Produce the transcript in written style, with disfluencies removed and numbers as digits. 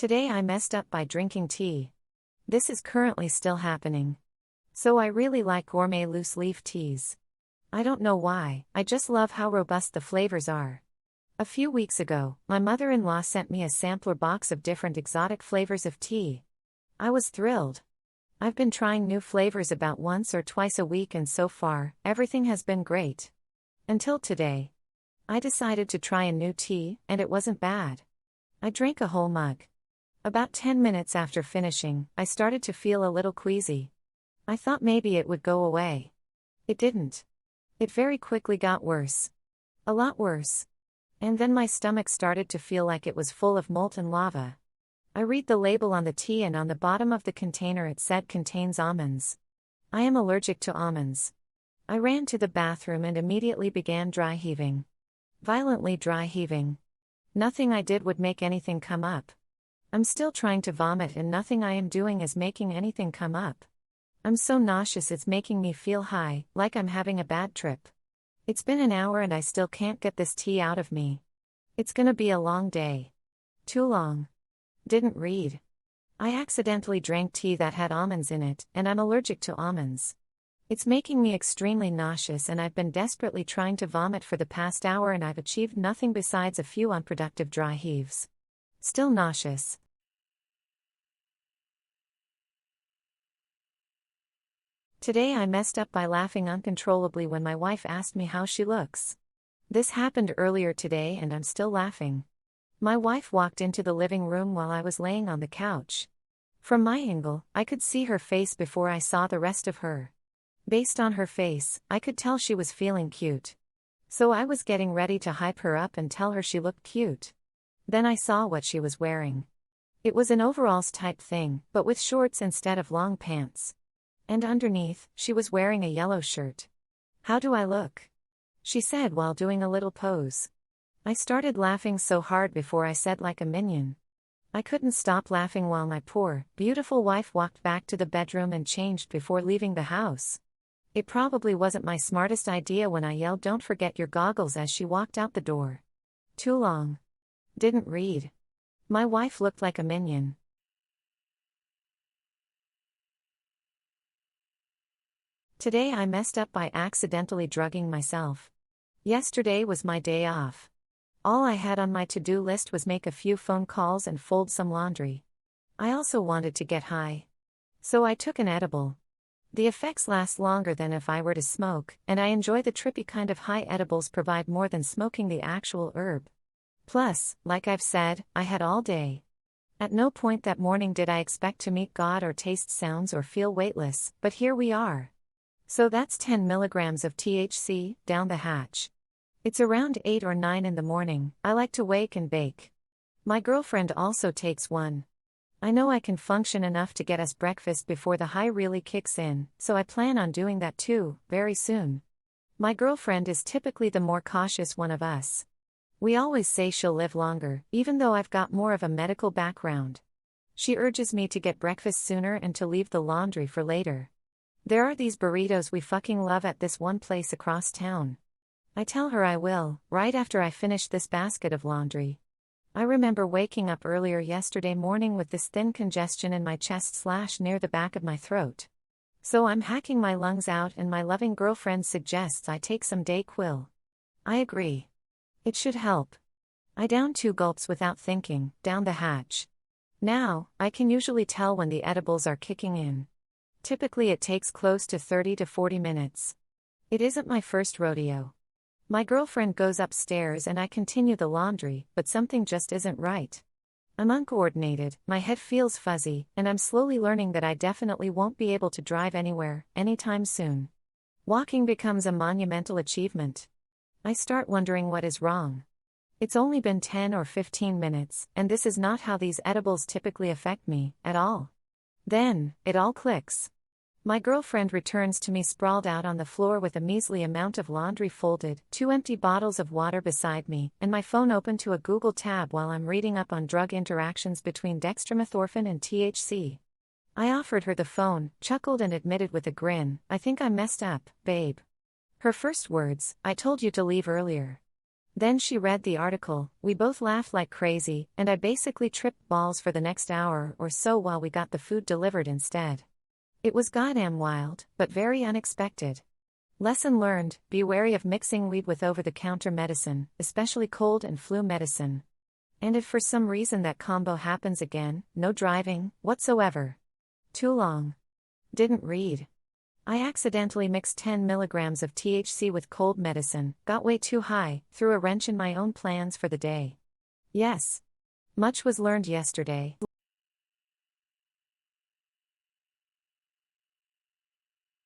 Today I messed up by drinking tea. This is currently still happening. So I really like gourmet loose leaf teas. I don't know why, I just love how robust the flavors are. A few weeks ago, my mother-in-law sent me a sampler box of different exotic flavors of tea. I was thrilled. I've been trying new flavors about once or twice a week and so far, everything has been great. Until today. I decided to try a new tea, and it wasn't bad. I drank a whole mug. About 10 minutes after finishing, I started to feel a little queasy. I thought maybe it would go away. It didn't. It very quickly got worse. A lot worse. And then my stomach started to feel like it was full of molten lava. I read the label on the tea and on the bottom of the container it said contains almonds. I am allergic to almonds. I ran to the bathroom and immediately began dry heaving. Violently dry heaving. Nothing I did would make anything come up. I'm still trying to vomit and nothing I am doing is making anything come up. I'm so nauseous it's making me feel high, like I'm having a bad trip. It's been an hour and I still can't get this tea out of me. It's gonna be a long day. Too long. Didn't read. I accidentally drank tea that had almonds in it, and I'm allergic to almonds. It's making me extremely nauseous and I've been desperately trying to vomit for the past hour and I've achieved nothing besides a few unproductive dry heaves. Still nauseous. Today I messed up by laughing uncontrollably when my wife asked me how she looks. This happened earlier today and I'm still laughing. My wife walked into the living room while I was laying on the couch. From my angle, I could see her face before I saw the rest of her. Based on her face, I could tell she was feeling cute. So I was getting ready to hype her up and tell her she looked cute. Then I saw what she was wearing. It was an overalls type thing, but with shorts instead of long pants. And underneath, she was wearing a yellow shirt. "How do I look?" she said while doing a little pose. I started laughing so hard before I said like a minion. I couldn't stop laughing while my poor, beautiful wife walked back to the bedroom and changed before leaving the house. It probably wasn't my smartest idea when I yelled "Don't forget your goggles" as she walked out the door. Too long. Didn't read. My wife looked like a minion. Today I messed up by accidentally drugging myself. Yesterday was my day off. All I had on my to-do list was make a few phone calls and fold some laundry. I also wanted to get high. So I took an edible. The effects last longer than if I were to smoke, and I enjoy the trippy kind of high edibles provide more than smoking the actual herb. Plus, like I've said, I had all day. At no point that morning did I expect to meet God or taste sounds or feel weightless, but here we are. So that's 10 milligrams of THC, down the hatch. It's around 8 or 9 in the morning, I like to wake and bake. My girlfriend also takes one. I know I can function enough to get us breakfast before the high really kicks in, so I plan on doing that too, very soon. My girlfriend is typically the more cautious one of us. We always say she'll live longer, even though I've got more of a medical background. She urges me to get breakfast sooner and to leave the laundry for later. There are these burritos we fucking love at this one place across town. I tell her I will, right after I finish this basket of laundry. I remember waking up earlier yesterday morning with this thin congestion in my chest / near the back of my throat. So I'm hacking my lungs out and my loving girlfriend suggests I take some Dayquil. I agree. It should help. I down 2 gulps without thinking, down the hatch. Now, I can usually tell when the edibles are kicking in. Typically it takes close to 30 to 40 minutes. It isn't my first rodeo. My girlfriend goes upstairs and I continue the laundry, but something just isn't right. I'm uncoordinated, my head feels fuzzy, and I'm slowly learning that I definitely won't be able to drive anywhere, anytime soon. Walking becomes a monumental achievement. I start wondering what is wrong. It's only been 10 or 15 minutes, and this is not how these edibles typically affect me, at all. Then, it all clicks. My girlfriend returns to me sprawled out on the floor with a measly amount of laundry folded, 2 empty bottles of water beside me, and my phone open to a Google tab while I'm reading up on drug interactions between dextromethorphan and THC. I offered her the phone, chuckled and admitted with a grin, "I think I messed up, babe." Her first words, "I told you to leave earlier." Then she read the article, we both laughed like crazy, and I basically tripped balls for the next hour or so while we got the food delivered instead. It was goddamn wild, but very unexpected. Lesson learned, be wary of mixing weed with over-the-counter medicine, especially cold and flu medicine. And if for some reason that combo happens again, no driving, whatsoever. Too long. Didn't read. I accidentally mixed 10 milligrams of THC with cold medicine, got way too high, threw a wrench in my own plans for the day. Yes. Much was learned yesterday.